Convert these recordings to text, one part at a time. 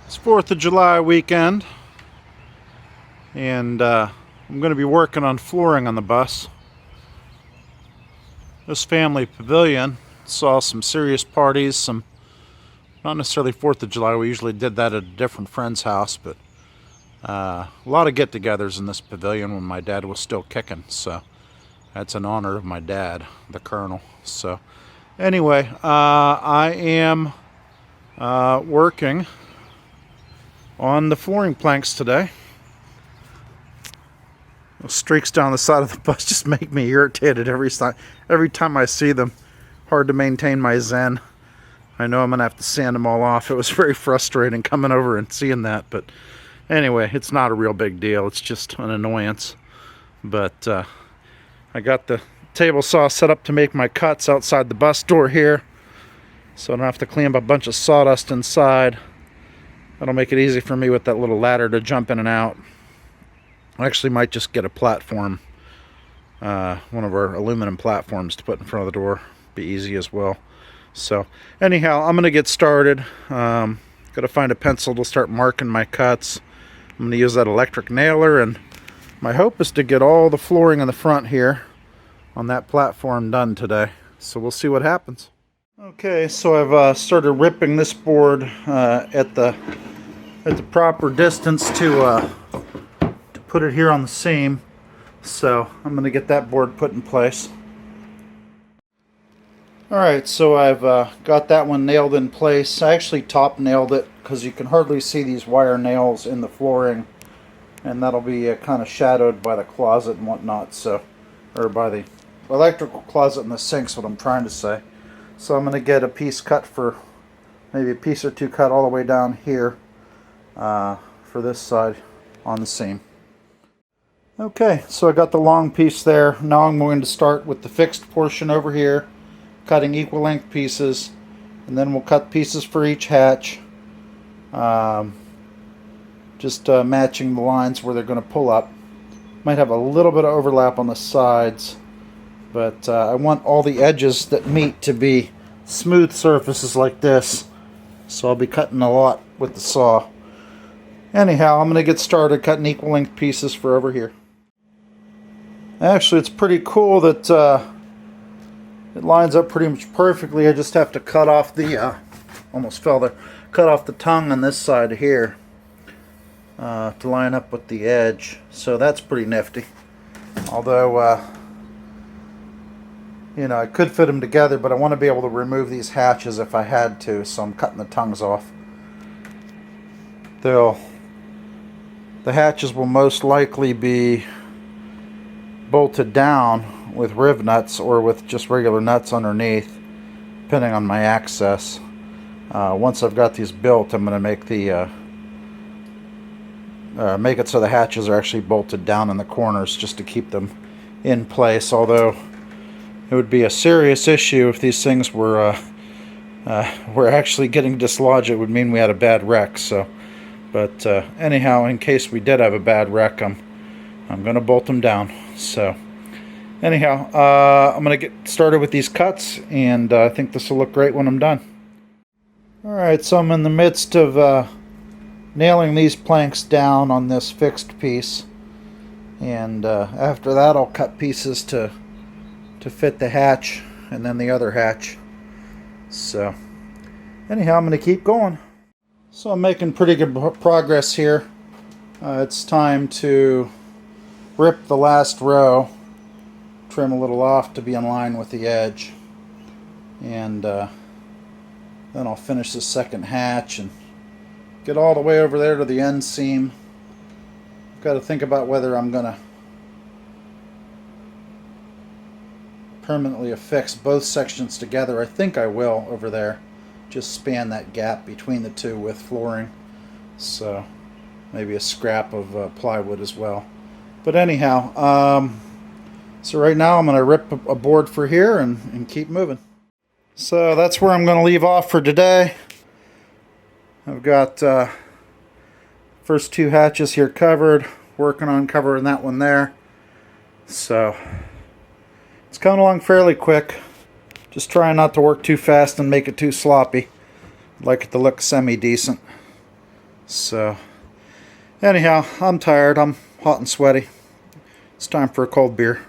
It's 4th of July weekend, and I'm going to be working on flooring on the bus. This family pavilion saw some serious parties, not necessarily 4th of July, we usually did that at a different friend's house, but a lot of get-togethers in this pavilion when my dad was still kicking, so that's in honor of my dad, the Colonel. So anyway, I am working on the flooring planks today. Those streaks down the side of the bus just make me irritated every time I see them. Hard to maintain my zen. I know I'm gonna have to sand them all off. It was very frustrating coming over and seeing that, but anyway, it's not a real big deal. It's just an annoyance. But I got the table saw set up to make my cuts outside the bus door here, so I don't have to clean up a bunch of sawdust inside. That'll make it easy for me with that little ladder to jump in and out. I actually might just get a platform, one of our aluminum platforms to put in front of the door. Be easy as well. So anyhow, I'm gonna get started. Gotta find a pencil to start marking my cuts. I'm gonna use that electric nailer, and my hope is to get all the flooring in the front here on that platform done today. So we'll see what happens. Okay, so I've started ripping this board at the proper distance to put it here on the seam. So I'm going to get that board put in place. Alright, so I've got that one nailed in place. I actually top nailed it because you can hardly see these wire nails in the flooring, and that'll be kind of shadowed by the closet and whatnot, so, or by the electrical closet and the sink's what I'm trying to say. So I'm going to get a piece cut for, maybe a piece or two cut all the way down here for this side on the seam. Okay, so I got the long piece there. Now I'm going to start with the fixed portion over here, cutting equal length pieces, and then we'll cut pieces for each hatch, just matching the lines where they're going to pull up. Might have a little bit of overlap on the sides, but I want all the edges that meet to be smooth surfaces like this, so I'll be cutting a lot with the saw. Anyhow, I'm going to get started cutting equal length pieces for over here. Actually, it's pretty cool that it lines up pretty much perfectly. I just have to cut off the, almost fell there, cut off the tongue on this side here to line up with the edge. So that's pretty nifty. Although, you know, I could fit them together, but I want to be able to remove these hatches if I had to, so I'm cutting the tongues off. The hatches will most likely be bolted down with riv nuts or with just regular nuts underneath, depending on my access. Once I've got these built, I'm going to make the make it so the hatches are actually bolted down in the corners just to keep them in place. Although it would be a serious issue if these things were actually getting dislodged. It would mean we had a bad wreck. So, but anyhow, in case we did have a bad wreck, I'm going to bolt them down. So, anyhow, I'm going to get started with these cuts, and I think this will look great when I'm done. All right, so I'm in the midst of nailing these planks down on this fixed piece, and after that, I'll cut pieces to fit the hatch and then the other hatch. So anyhow, I'm going to keep going. So I'm making pretty good progress here. It's time to rip the last row, trim a little off to be in line with the edge, and then I'll finish the second hatch and get all the way over there to the end seam. I've got to think about whether I'm going to permanently affix both sections together. I think I will over there. Just span that gap between the two with flooring. So maybe a scrap of plywood as well. But anyhow, so right now I'm going to rip a board for here and keep moving. So that's where I'm going to leave off for today. I've got first two hatches here covered, working on covering that one there. So it's coming along fairly quick. Just trying not to work too fast and make it too sloppy. I'd like it to look semi-decent. So anyhow, I'm tired. I'm hot and sweaty. It's time for a cold beer.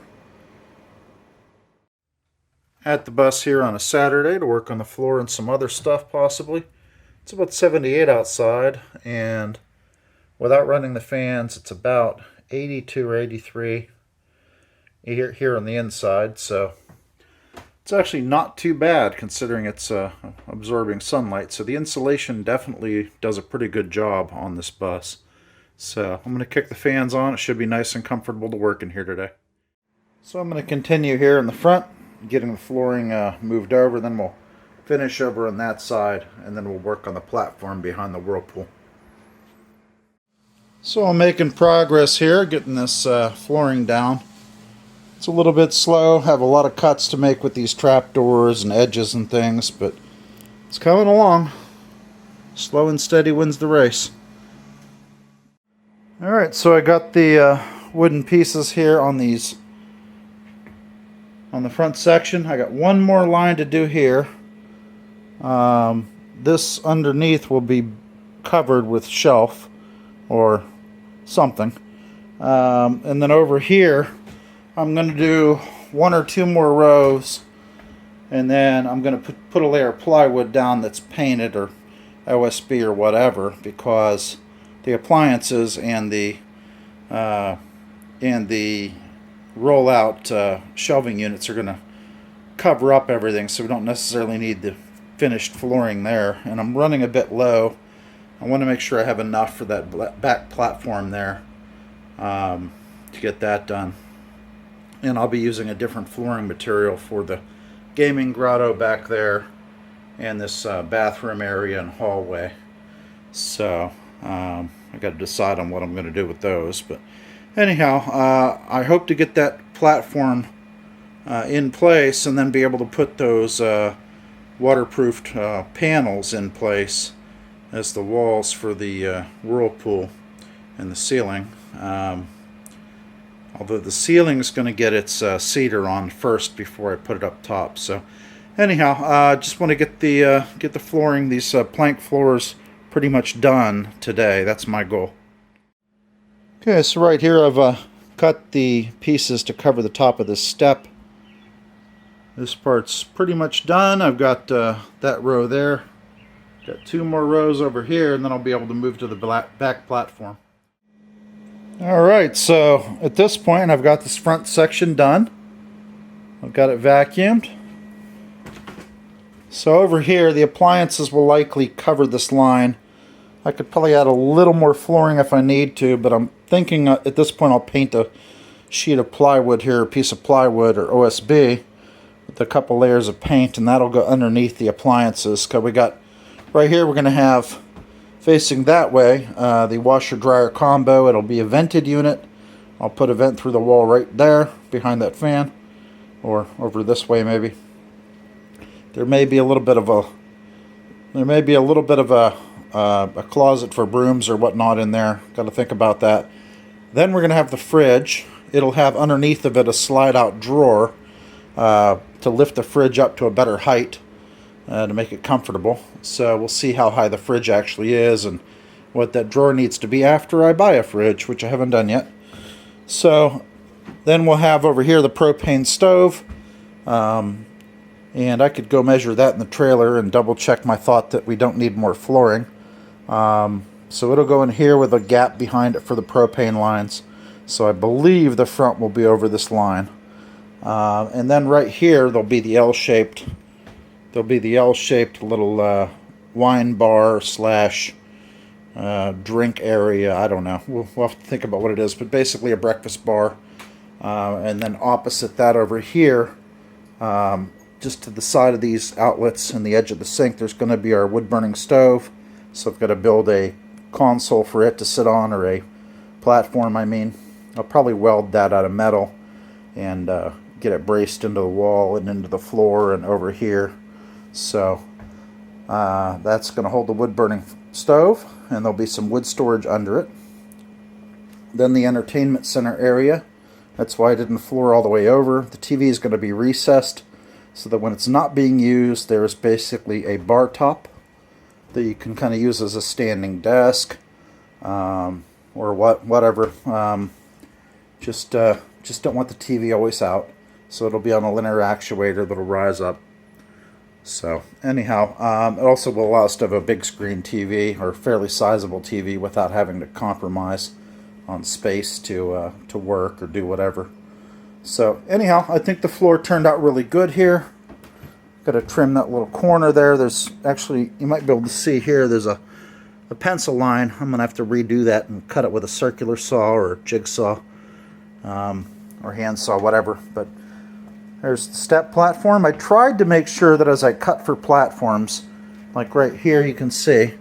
At the bus here on a Saturday to work on the floor and some other stuff possibly. It's about 78 outside, and without running the fans it's about 82 or 83 here on the inside, so it's actually not too bad considering it's absorbing sunlight. So the insulation definitely does a pretty good job on this bus. So I'm going to kick the fans on. It should be nice and comfortable to work in here today. So I'm going to continue here in the front, getting the flooring moved over, then we'll finish over on that side, and then we'll work on the platform behind the whirlpool. So I'm making progress here, getting this flooring down. It's a little bit slow, have a lot of cuts to make with these trapdoors and edges and things, but it's coming along. Slow and steady wins the race. Alright, so I got the wooden pieces here on these, on the front section. I got one more line to do here. This underneath will be covered with shelf or something, and then over here I'm going to do one or two more rows, and then I'm going to put a layer of plywood down that's painted or OSB or whatever, because the appliances and the roll-out shelving units are going to cover up everything, so we don't necessarily need the finished flooring there. And I'm running a bit low. I want to make sure I have enough for that back platform there to get that done. And I'll be using a different flooring material for the gaming grotto back there and this bathroom area and hallway. So I got to decide on what I'm going to do with those. But anyhow, I hope to get that platform in place and then be able to put those waterproofed panels in place as the walls for the whirlpool and the ceiling. Although the ceiling is going to get its cedar on first before I put it up top. So anyhow, just want to get the flooring, these plank floors, pretty much done today. That's my goal. Okay, so right here I've cut the pieces to cover the top of this step. This part's pretty much done. I've got that row there. Got two more rows over here, and then I'll be able to move to the back platform. Alright, so at this point I've got this front section done. I've got it vacuumed. So over here the appliances will likely cover this line. I could probably add a little more flooring if I need to, but I'm thinking at this point I'll paint a sheet of plywood here, a piece of plywood or OSB with a couple layers of paint, and that'll go underneath the appliances. Because we got right here, we're going to have facing that way the washer dryer combo. It'll be a vented unit. I'll put a vent through the wall right there behind that fan, or over this way maybe. There may be a little bit of a closet for brooms or whatnot in there. Got to think about that. Then we're going to have the fridge. It'll have underneath of it a slide out drawer to lift the fridge up to a better height to make it comfortable. So we'll see how high the fridge actually is and what that drawer needs to be after I buy a fridge, which I haven't done yet. So then we'll have over here the propane stove. And I could go measure that in the trailer and double check my thought that we don't need more flooring. So it'll go in here with a gap behind it for the propane lines. So I believe the front will be over this line. And then right here there'll be the L-shaped little wine bar slash drink area. I don't know. We'll have to think about what it is, but basically a breakfast bar. And then opposite that over here, just to the side of these outlets and the edge of the sink, there's going to be our wood-burning stove. So I've got to build a console for it to sit on, or a platform, I mean. I'll probably weld that out of metal and get it braced into the wall and into the floor and over here. So that's going to hold the wood-burning stove, and there'll be some wood storage under it. Then the entertainment center area. That's why I didn't floor all the way over. The TV is going to be recessed so that when it's not being used, there is basically a bar top that you can kind of use as a standing desk. or whatever. Just don't want the TV always out, so it'll be on a linear actuator that'll rise up. So anyhow, it also will allow us to have a big screen TV, or fairly sizable TV, without having to compromise on space to work or do whatever. So anyhow, I think the floor turned out really good here. Got to trim that little corner there. There's actually, you might be able to see here, there's a pencil line. I'm going to have to redo that and cut it with a circular saw or jigsaw, or handsaw, whatever. But there's the step platform. I tried to make sure that as I cut for platforms, like right here you can see,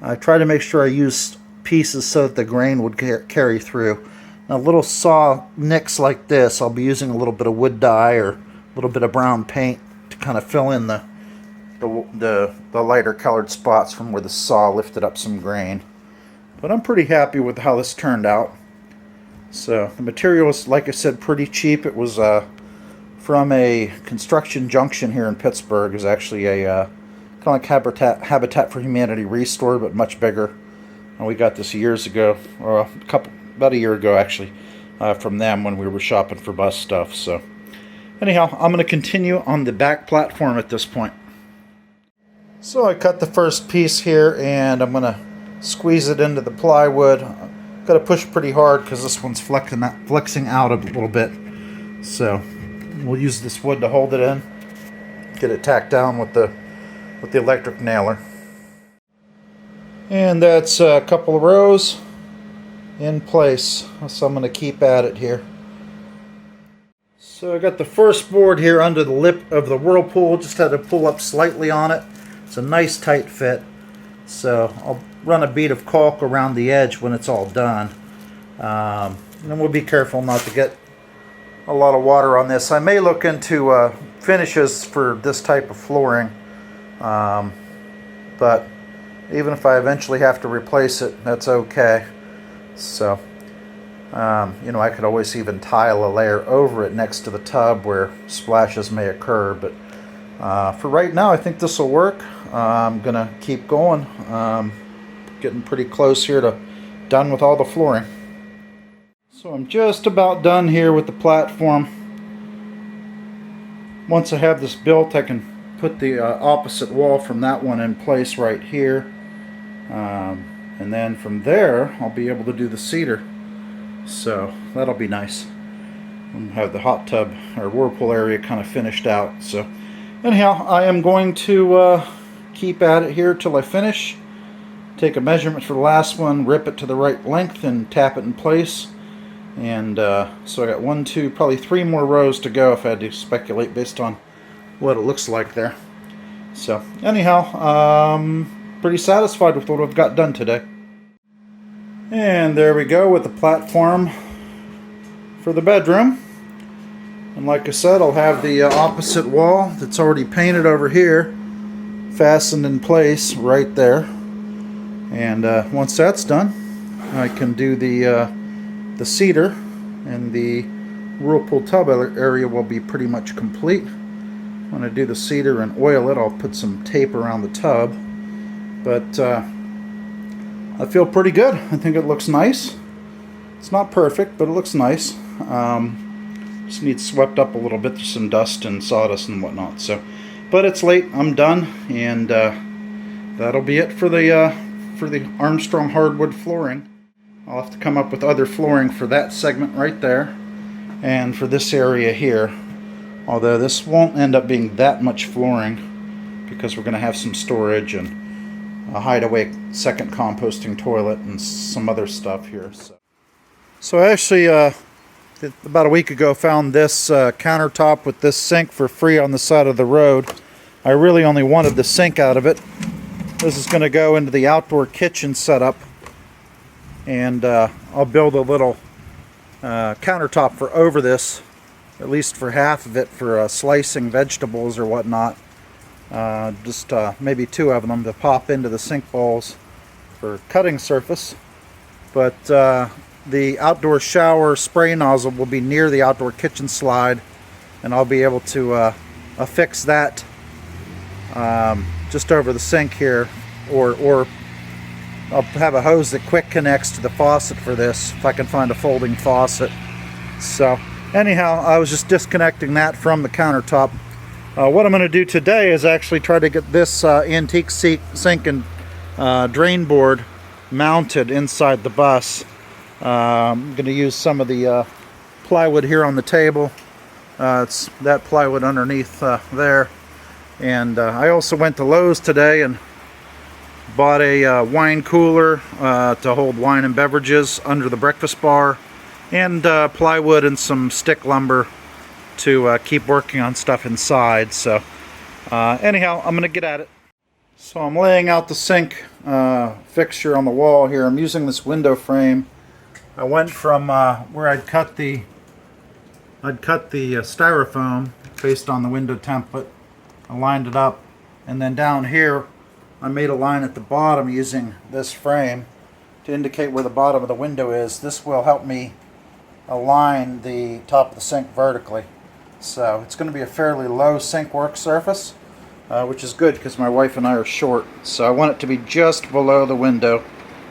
I tried to make sure I used pieces so that the grain would carry through. Now little saw nicks like this, I'll be using a little bit of wood dye or a little bit of brown paint to kind of fill in the lighter colored spots from where the saw lifted up some grain. But I'm pretty happy with how this turned out. So the material is, like I said, pretty cheap. It was from a construction junction here in Pittsburgh. It was actually a kind of like Habitat for Humanity restore, but much bigger. And we got this years ago, or about a year ago actually, from them when we were shopping for bus stuff. So anyhow, I'm going to continue on the back platform at this point. So I cut the first piece here, and I'm going to squeeze it into the plywood. Got to push pretty hard because this one's flexing out a little bit. So we'll use this wood to hold it in. Get it tacked down with the electric nailer. And that's a couple of rows in place. So I'm going to keep at it here. So I got the first board here under the lip of the Whirlpool. Just had to pull up slightly on it. It's a nice tight fit. So I'll run a bead of caulk around the edge when it's all done. And then we'll be careful not to get a lot of water on this. I may look into finishes for this type of flooring. But even if I eventually have to replace it, that's okay. So, you know, I could always even tile a layer over it next to the tub where splashes may occur. But for right now, I think this will work. I'm going to keep going. Getting pretty close here to done with all the flooring. So I'm just about done here with the platform. Once I have this built, I can put the opposite wall from that one in place right here. And then from there, I'll be able to do the cedar. So that'll be nice. And have the hot tub or whirlpool area kind of finished out. So anyhow, I am going to keep at it here till I finish. Take a measurement for the last one, rip it to the right length, and tap it in place. And so I got 1, 2, probably 3 more rows to go if I had to speculate based on what it looks like there. So anyhow, pretty satisfied with what I've got done today. And there we go with the platform for the bedroom. And like I said, I'll have the opposite wall that's already painted over here fastened in place right there. And once that's done, I can do the cedar, and the whirlpool tub area will be pretty much complete. When I do the cedar and oil it, I'll put some tape around the tub. But I feel pretty good. I think it looks nice. It's not perfect, but it looks nice. Just needs swept up a little bit. There's some dust and sawdust and whatnot. So, but it's late. I'm done, and that'll be it for the Armstrong hardwood flooring. I'll have to come up with other flooring for that segment right there, and for this area here. Although this won't end up being that much flooring because we're going to have some storage and a hideaway second composting toilet and some other stuff here. So I actually about a week ago found this countertop with this sink for free on the side of the road. I really only wanted the sink out of it. This is going to go into the outdoor kitchen setup, and I'll build a little countertop for over this, at least for half of it, for slicing vegetables or whatnot. Just maybe 2 of them to pop into the sink bowls for cutting surface. But the outdoor shower spray nozzle will be near the outdoor kitchen slide, and I'll be able to affix that just over the sink here, or I'll have a hose that quick connects to the faucet for this, if I can find a folding faucet. So anyhow, I was just disconnecting that from the countertop. What I'm going to do today is actually try to get this antique sink and drain board mounted inside the bus. I'm going to use some of the plywood here on the table. It's that plywood underneath there. And I also went to Lowe's today and bought a wine cooler to hold wine and beverages under the breakfast bar, and plywood and some stick lumber to keep working on stuff inside. So anyhow, I'm gonna get at it. So I'm laying out the sink fixture on the wall here. I'm using this window frame. I went from where I'd cut the styrofoam based on the window template. I lined it up, and then down here I made a line at the bottom using this frame to indicate where the bottom of the window is. This will help me align the top of the sink vertically. So it's going to be a fairly low sink work surface, which is good because my wife and I are short. So I want it to be just below the window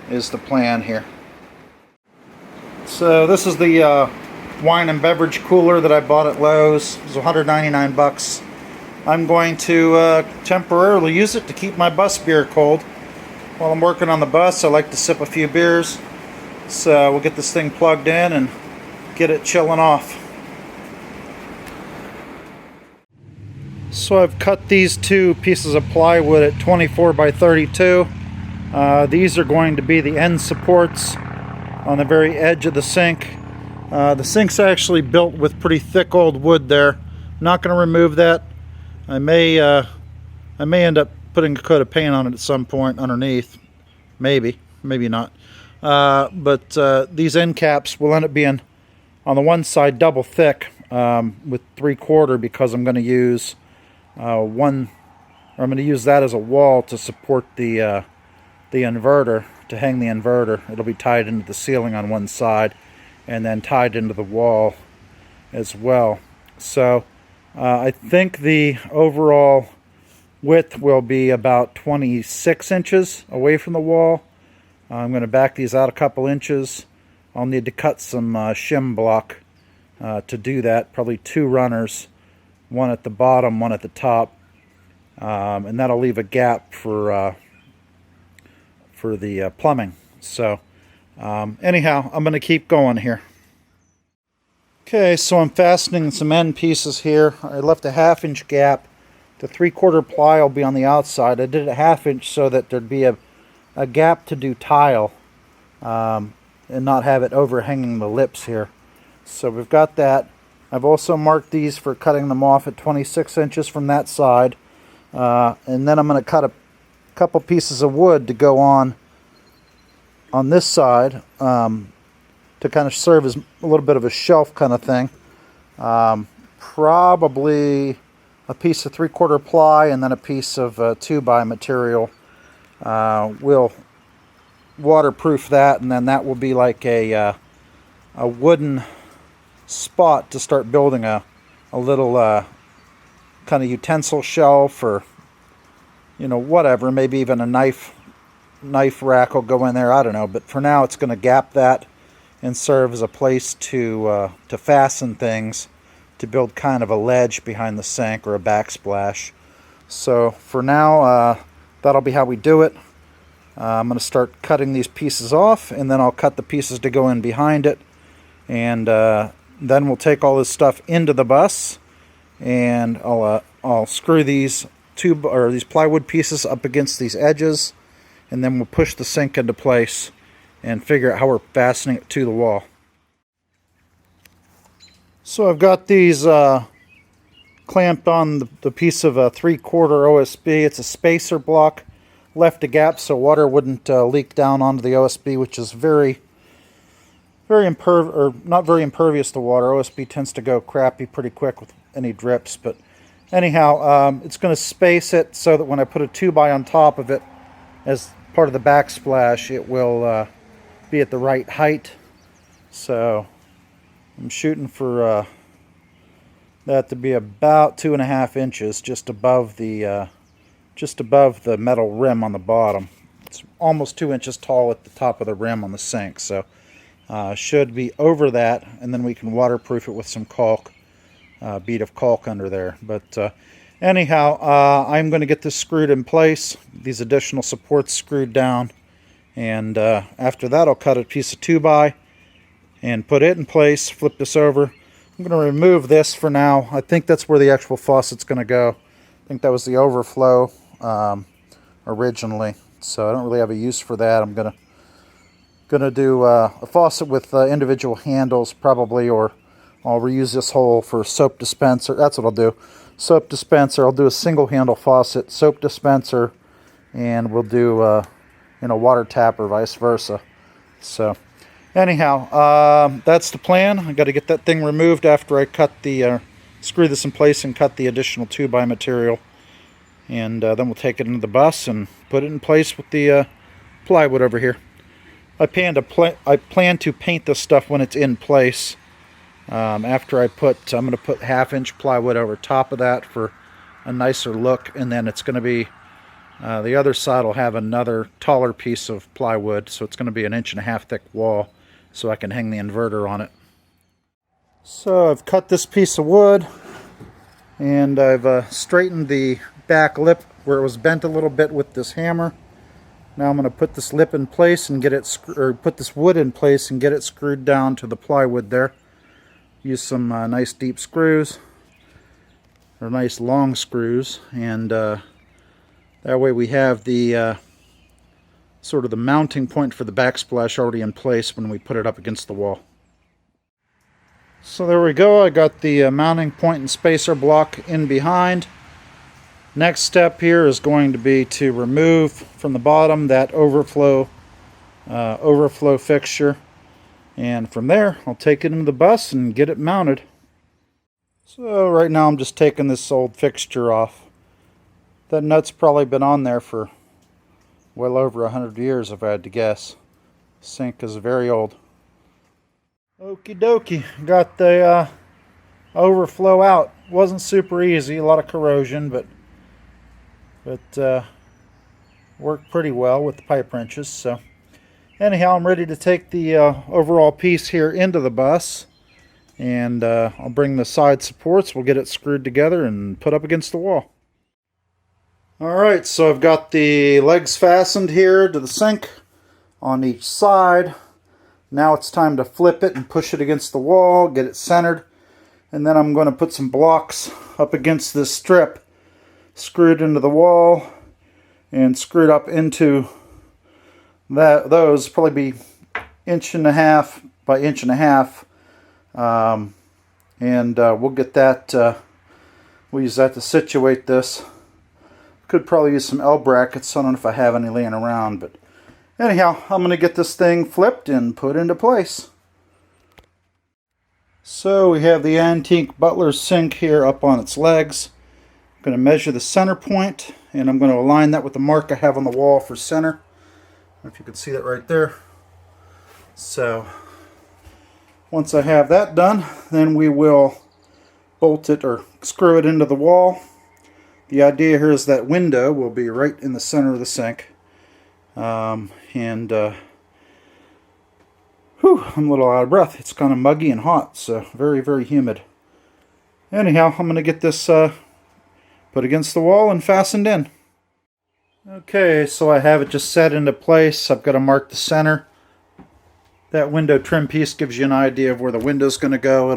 is the plan here. So this is the wine and beverage cooler that I bought at Lowe's. It was 199 bucks. I'm going to temporarily use it to keep my bus beer cold. While I'm working on the bus, I like to sip a few beers. So we'll get this thing plugged in and get it chilling off. So I've cut these two pieces of plywood at 24 by 32. These are going to be the end supports on the very edge of the sink. The sink's actually built with pretty thick old wood there. I'm not going to remove that. I may end up putting a coat of paint on it at some point underneath. Maybe not. But these end caps will end up being on the one side double thick with 3/4 because I'm going to use I'm going to use that as a wall to support the inverter, to hang the inverter. It'll be tied into the ceiling on one side and then tied into the wall as well. So I think the overall width will be about 26 inches away from the wall. I'm going to back these out a couple inches. I'll need to cut some shim block to do that. Probably 2 runners, one at the bottom, one at the top, and that'll leave a gap for the plumbing. So anyhow, I'm going to keep going here. Okay, so I'm fastening some end pieces here. I left a 1/2 inch gap. The 3/4 ply will be on the outside. I did a 1/2 inch so that there'd be a gap to do tile and not have it overhanging the lips here. So we've got that. I've also marked these for cutting them off at 26 inches from that side. And then I'm going to cut a couple pieces of wood to go on this side. To kind of serve as a little bit of a shelf kind of thing. Probably a piece of 3/4 ply and then a piece of 2x material. We'll waterproof that, and then that will be like a wooden spot to start building a little kind of utensil shelf, or whatever. Maybe even a knife rack will go in there. I don't know, but for now it's going to gap that and serve as a place to fasten things, to build kind of a ledge behind the sink or a backsplash. So for now, that'll be how we do it. I'm going to start cutting these pieces off, and then I'll cut the pieces to go in behind it, and then we'll take all this stuff into the bus, and I'll screw these these plywood pieces up against these edges, and then we'll push the sink into place and figure out how we're fastening it to the wall. So I've got these clamped on the piece of a 3/4 OSB. It's a spacer block. Left a gap so water wouldn't leak down onto the OSB, which is not very impervious to water. OSB tends to go crappy pretty quick with any drips. But anyhow, it's going to space it so that when I put a 2x on top of it as part of the backsplash, it will be at the right height. So I'm shooting for that to be about 2.5 inches, just above the metal rim on the bottom. It's almost 2 inches tall at the top of the rim on the sink, so should be over that, and then we can waterproof it with some caulk, bead of caulk under there. But anyhow, I'm going to get this screwed in place, these additional supports screwed down, and after that I'll cut a piece of 2x and put it in place, flip this over. I'm going to remove this for now. I think that's where the actual faucet's going to go. I think that was the overflow originally, so I don't really have a use for that. I'm gonna do a faucet with individual handles probably, or I'll reuse this hole for soap dispenser. That's what I'll do. Soap dispenser. I'll do a single handle faucet, soap dispenser, and we'll do water tap or vice versa. So anyhow, that's the plan. I got to get that thing removed after I cut the screw this in place and cut the additional 2x material, and then we'll take it into the bus and put it in place with the plywood over here. I plan to paint this stuff when it's in place. After I'm going to put 1/2 inch plywood over top of that for a nicer look, and then it's going to be the other side will have another taller piece of plywood, so it's going to be 1.5 inch thick wall, so I can hang the inverter on it. So I've cut this piece of wood, and I've straightened the back lip where it was bent a little bit with this hammer. Now I'm going to put this lip in place and put this wood in place and get it screwed down to the plywood there. Use some nice deep screws, or nice long screws, and that way we have the sort of the mounting point for the backsplash already in place when we put it up against the wall. So there we go. I got the mounting point and spacer block in behind. Next step here is going to be to remove from the bottom that overflow fixture, and from there I'll take it into the bus and get it mounted. So right now I'm just taking this old fixture off. That nut's probably been on there for well over 100 years if I had to guess. Sink is very old. Okie dokie, got the overflow out. Wasn't super easy, a lot of corrosion, but worked pretty well with the pipe wrenches. So anyhow, I'm ready to take the overall piece here into the bus, and I'll bring the side supports, we'll get it screwed together and put up against the wall. Alright, so I've got the legs fastened here to the sink on each side. Now it's time to flip it and push it against the wall, get it centered, and then I'm going to put some blocks up against this strip, screwed into the wall and screwed up into those. Probably be 1.5 by 1.5 inches, and we'll get that, we'll use that to situate this. Could probably use some L brackets. I don't know if I have any laying around, but anyhow, I'm going to get this thing flipped and put into place. So we have the antique Butler sink here up on its legs. I'm going to measure the center point, and I'm going to align that with the mark I have on the wall for center. I don't know if you can see that right there. So once I have that done, then we will bolt it or screw it into the wall. The idea here is that window will be right in the center of the sink. I'm a little out of breath. It's kind of muggy and hot, so very, very humid. Anyhow, I'm going to get this put against the wall and fastened in. Okay, so I have it just set into place. I've got to mark the center. That window trim piece gives you an idea of where the window's going to go.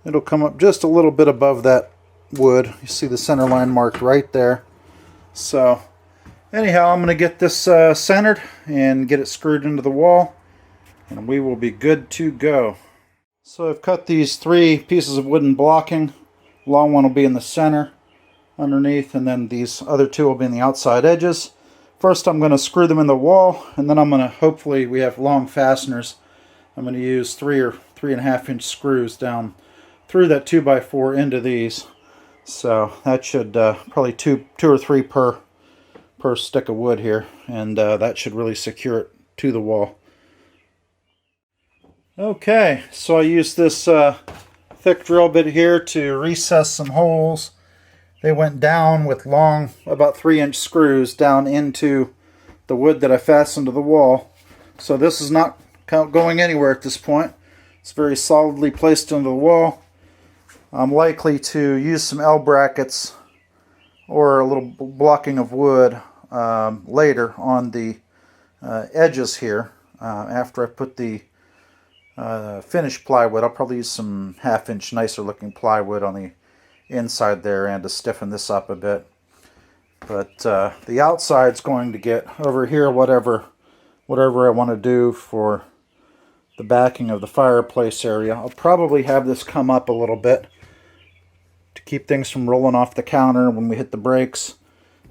It'll come up just a little bit above that wood. You see the center line marked right there. So anyhow, I'm going to get this centered and get it screwed into the wall, and we will be good to go. So I've cut these 3 pieces of wooden blocking. Long one will be in the center underneath, and then these other 2 will be in the outside edges. First I'm going to screw them in the wall, and then I'm going to, hopefully we have long fasteners, I'm going to use 3 or 3.5 inch screws down through that 2x4 into these. So that should probably two or three per stick of wood here, and that should really secure it to the wall. Okay, so I used this thick drill bit here to recess some holes. They went down with long, about 3-inch screws down into the wood that I fastened to the wall. So this is not going anywhere at this point. It's very solidly placed into the wall. I'm likely to use some L brackets or a little blocking of wood later on the edges here. After I put the finished plywood, I'll probably use some 1/2 inch nicer looking plywood on the inside there and to stiffen this up a bit. But the outside's going to get over here whatever I want to do for the backing of the fireplace area. I'll probably have this come up a little bit to keep things from rolling off the counter when we hit the brakes,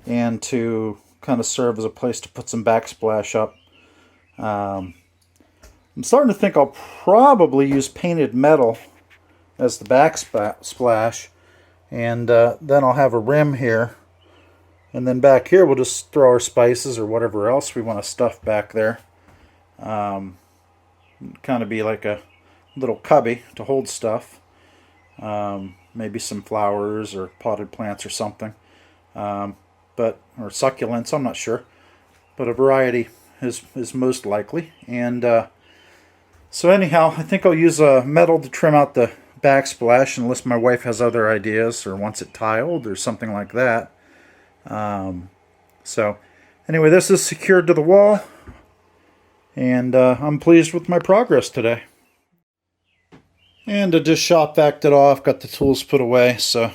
and to kind of serve as a place to put some backsplash up. I'm starting to think I'll probably use painted metal as the backsplash, and then I'll have a rim here, and then back here we'll just throw our spices or whatever else we want to stuff back there. Kind of be like a little cubby to hold stuff. Maybe some flowers or potted plants or something, or succulents, I'm not sure, but a variety is most likely. And so anyhow, I think I'll use metal to trim out the backsplash, unless my wife has other ideas or wants it tiled or something like that. So anyway, this is secured to the wall, and I'm pleased with my progress today. And I just shop vacked it off, got the tools put away, so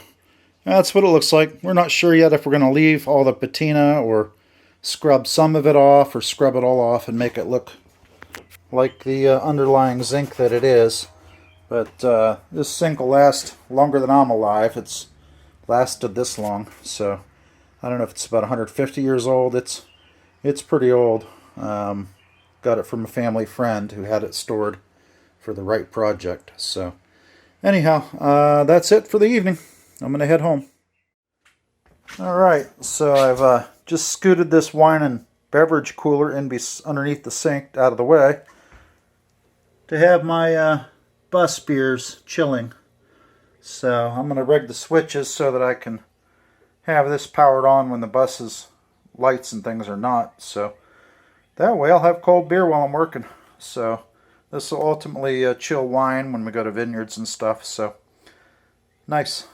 that's what it looks like. We're not sure yet if we're going to leave all the patina or scrub some of it off or scrub it all off and make it look like the underlying zinc that it is. But this zinc will last longer than I'm alive. It's lasted this long, so I don't know if it's about 150 years old. It's pretty old. Got it from a family friend who had it stored for the right project. So anyhow, that's it for the evening. I'm going to head home. Alright, so I've just scooted this wine and beverage cooler underneath the sink out of the way to have my bus beers chilling. So I'm going to rig the switches so that I can have this powered on when the bus's lights and things are not. So that way I'll have cold beer while I'm working. So this will ultimately chill wine when we go to vineyards and stuff. So nice.